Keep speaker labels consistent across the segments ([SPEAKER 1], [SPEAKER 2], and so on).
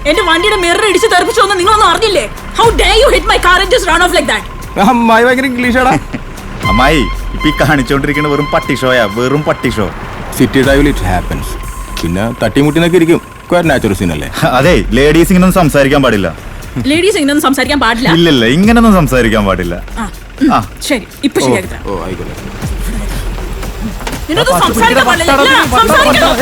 [SPEAKER 1] എന്റെ വണ്ടിയുടെ മിറർ ഇടിച്ച് തെറിപ്പിച്ചു എന്ന് നിങ്ങളൊന്നും അറിഞ്ഞില്ലേ? How dare you hit my car and just run off like that?
[SPEAKER 2] അമ്മായി ഭയങ്കര ഇംഗ്ലീഷാടാ.
[SPEAKER 3] അമ്മായി ഇപ്പൊ കാണിച്ചോണ്ടിരിക്കുന്ന വെറും പട്ടി ഷോയാ, വെറും പട്ടി ഷോ.
[SPEAKER 2] സിറ്റി ഡ്രൈവിൽ ഇറ്റ് ഹാപ്പൻസ്. പിന്നെ തട്ടിമുട്ടിനൊക്കെ ഇരിക്കും. നാച്ചുറൽ സീൻ അല്ലേ?
[SPEAKER 3] അതെ, ലേഡീസ് ഇങ്ങനൊന്നും സംസാരിക്കാൻ പാടില്ല.
[SPEAKER 1] ലേഡീസ് ഇങ്ങനൊന്നും സംസാരിക്കാൻ പാടില്ല?
[SPEAKER 3] ഇല്ലല്ല, ഇങ്ങനൊന്നും സംസാരിക്കാൻ പാടില്ല.
[SPEAKER 1] ശരി, ഇപ്പൊ ശരിയാക്കി തരാം.
[SPEAKER 2] ഓ ആയിക്കോട്ടെ.
[SPEAKER 1] നിന്നോട് സംസാരിക്കാൻ പാടില്ല. സംസാരിക്കണം.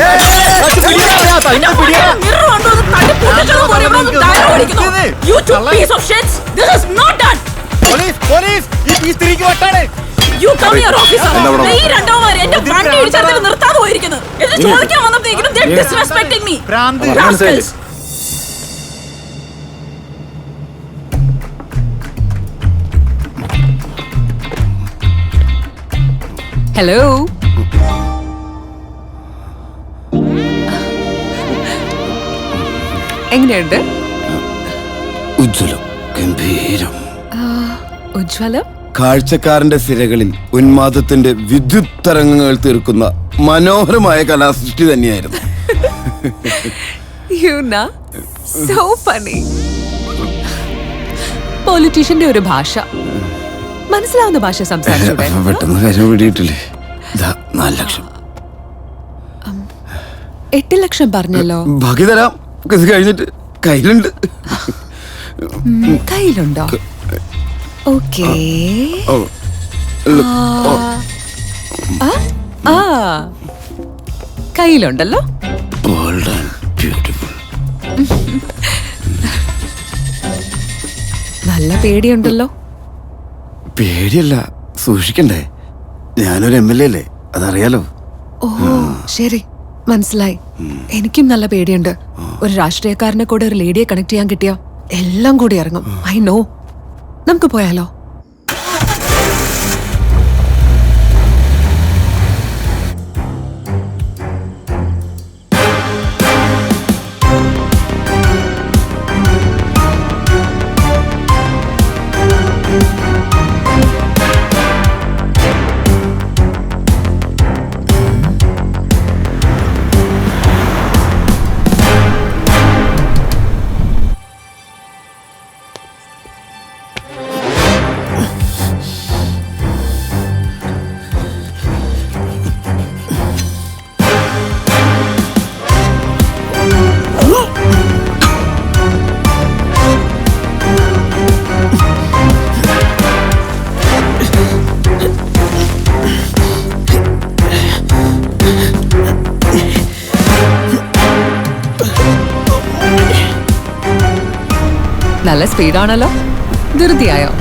[SPEAKER 1] മിറർ കണ്ടു തട്ടി പൊട്ടിച്ചത് പോലെ ഇവിടെ ഒന്ന് ഡയലോഗ് അടിക്കുന്നു. You two piece of shit. This is not done.
[SPEAKER 3] Police ഈ സ്ത്രീക്ക് വട്ടാണ്.
[SPEAKER 1] You come here, officer. ഈ രണ്ടാമത് എന്റെ വണ്ടി ഇടിച്ചതിൽ നിർത്താതെ പോയിരിക്കുന്നു. എന്നിട്ട് ചോദിക്കാൻ വന്നപ്പോഴേക്കും they disrespecting me. Rascals.
[SPEAKER 4] Hello, എങ്ങനെയുണ്ട്?
[SPEAKER 5] ഉജ്ജ്വലം, ഗംഭീരം.
[SPEAKER 4] ഉജ്ജ്വലം
[SPEAKER 5] കാഴ്ചക്കാരന്റെ സിരകളിൽ ഉന്മാദത്തിന്റെ വിദ്യുത് തരംഗങ്ങൾ തീർക്കുന്ന മനോഹരമായ കലാസൃഷ്ടി തന്നെയായിരുന്നു.
[SPEAKER 4] So funny. പൊളിറ്റീഷ്യന്റെ ഒരു ഭാഷ, മനസ്സിലാവുന്ന ഭാഷ സംസാരിച്ചൂടെ?
[SPEAKER 5] പെട്ടെന്ന് കാര്യം പിടിയിട്ടില്ലേ? 4 ലക്ഷം.
[SPEAKER 4] 8 ലക്ഷം പറഞ്ഞല്ലോ.
[SPEAKER 5] ബാക്കി തരാം, കഴിഞ്ഞിട്ട്. കയ്യിലുണ്ട്.
[SPEAKER 4] കയ്യിലുണ്ടോ? ഓക്കേ. കയ്യിലുണ്ടല്ലോ. നല്ല പേടിയുണ്ടല്ലോ.
[SPEAKER 5] പേടിയല്ല, സൂക്ഷിക്കണ്ടേ? ഞാനൊരു MLA അല്ലേ, അതറിയാലോ.
[SPEAKER 4] ഓ ശരി, മനസ്സിലായി. എനിക്കും നല്ല പേടിയുണ്ട്. ഒരു രാഷ്ട്രീയക്കാരനെ കൂടെ ഒരു ലേഡിയെ കണക്ട് ചെയ്യാൻ കിട്ടിയ എല്ലാം കൂടി ഇറങ്ങും. I know. നമുക്ക് പോയാലോ? നല്ല സ്പീഡാണല്ലോ. ധൃതിയായോ?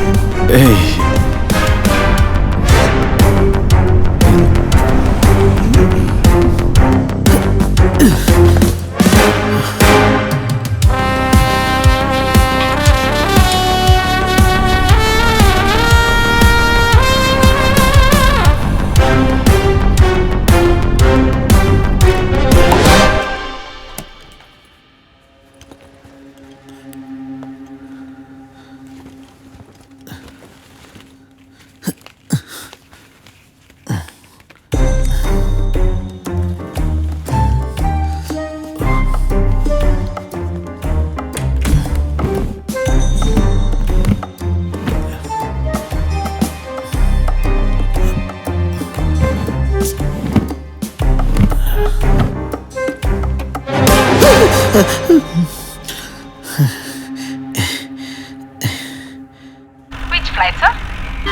[SPEAKER 6] Which flight, sir?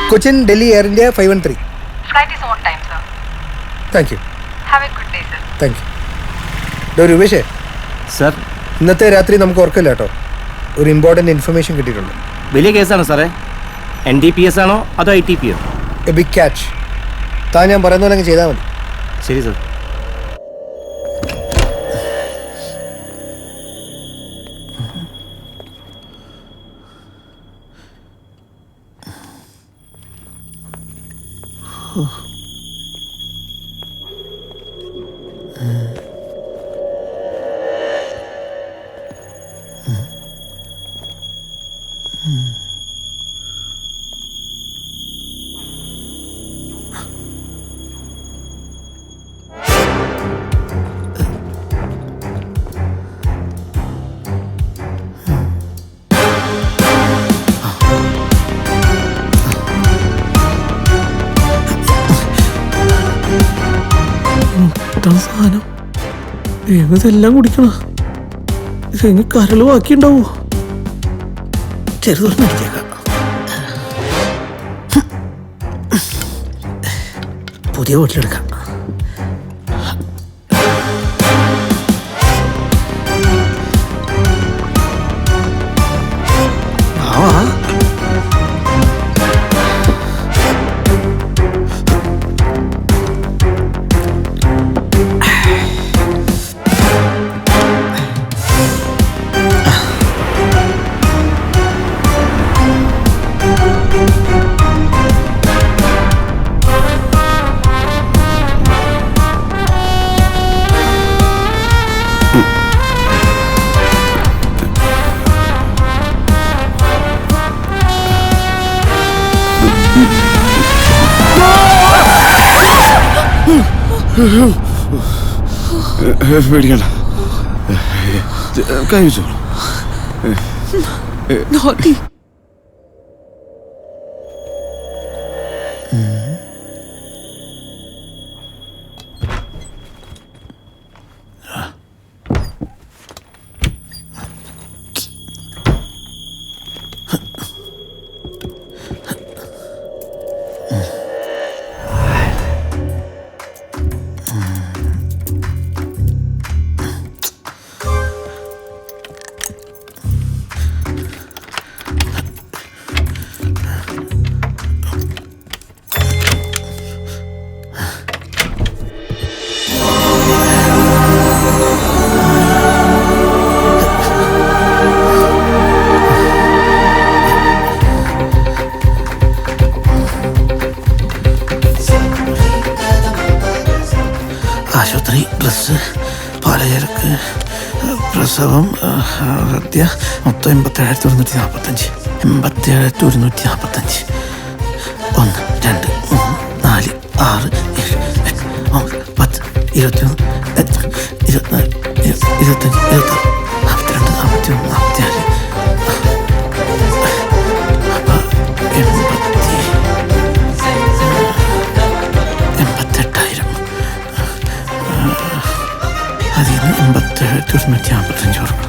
[SPEAKER 7] Cochin, Delhi Air India 513.
[SPEAKER 6] Flight is on time, sir.
[SPEAKER 7] Thank you.
[SPEAKER 6] Have a good day, sir.
[SPEAKER 7] Thank you. ഒരു വിഷേ
[SPEAKER 2] സർ,
[SPEAKER 7] ഇന്നത്തെ രാത്രി നമുക്ക് ഉറക്കില്ല കേട്ടോ. ഒരു ഇമ്പോർട്ടൻറ്റ് ഇൻഫർമേഷൻ കിട്ടിയിട്ടുണ്ട്.
[SPEAKER 8] വലിയ കേസാണോ സാറേ? NDPS ആണോ അതോ ITPO?
[SPEAKER 7] A big catch. താൻ ഞാൻ പറയുന്ന പോലെ അങ്ങ് ചെയ്താൽ മതി.
[SPEAKER 8] ശരി സർ.
[SPEAKER 9] ഇതെല്ലാം കുടിക്കണം. ഇത് കരള് ബാക്കിയുണ്ടാവോ? ചെറുതൊന്നും അടിച്ചേക്കാം. പുതിയ വീട്ടിലെടുക്കാം.
[SPEAKER 5] പേടിക്കണ്ട, കഴിച്ചോളൂ.
[SPEAKER 9] ആശുപത്രി, ഡ്രസ്സ്, പലചരക്ക്, പ്രസവം, ഹത്യ, മൊത്തം 87,145. 87,145. 1 2 3 4 6 7 8 9 10 21 24 25 26 42 43 44 88,000. അതിൽ നിന്ന് 87,155 കൊടുക്കണം.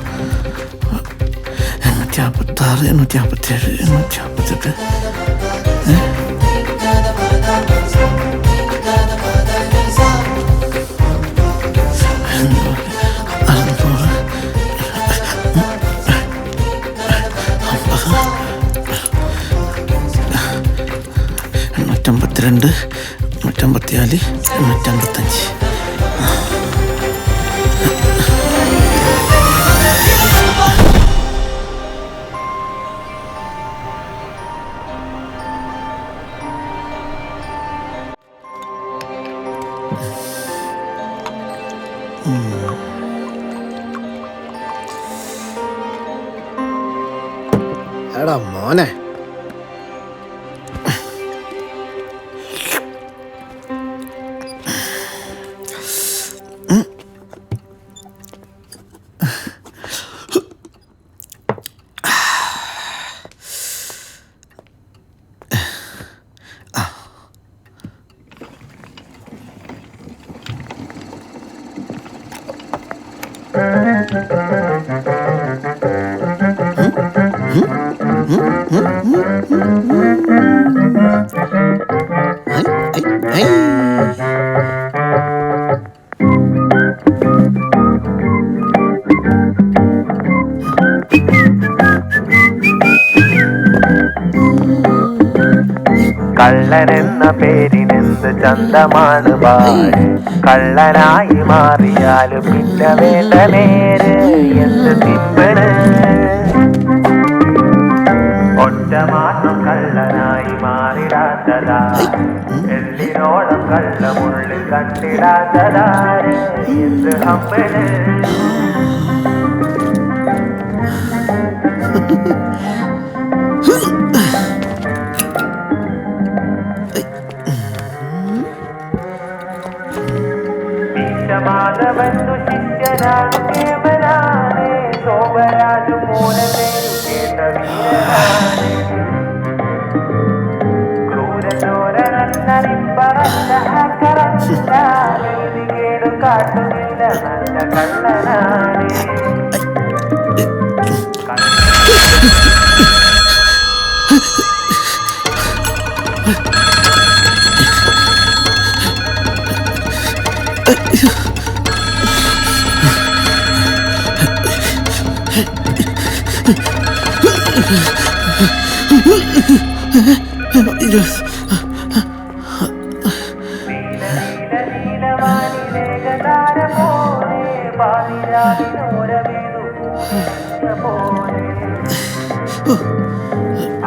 [SPEAKER 9] 856, 857, 858. എണ്ണൂറ്റമ്പത്തിരണ്ട്, 854, 855.
[SPEAKER 7] എടാ മോനെ,
[SPEAKER 10] കള്ളനെന്ന പേരിനെന്ത് ചന്തമാണ് ബാര്, കള്ളനായി മാറിയാലും പിന്നെ വേണ്ട നേര്. എന്ത് തിപ്പണ് ഒറ്റ മാസം കള്ളനായി മാറിടാത്തതാ, എല്ലിനോളം കള്ളമുള്ളിൽ കണ്ടിടാത്തതാര്. എന്ത് ഹമ്പണ് മാധവന്നു ശിഷ്യനാണ് കേവനാണ്, ശോഭരാജു മൂലമേ കേട്ട വീരനാണ്. ക്രൂരചോരനന്നറിപ്പറഞ്ഞ നീതി കേടു കാട്ടുന്നില്ല നല്ല കള്ള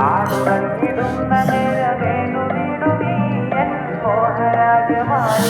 [SPEAKER 10] ആടുറങ്ങിടുന്ന നേരമേതു വീടുമീ എൻ മോഹരാജമായി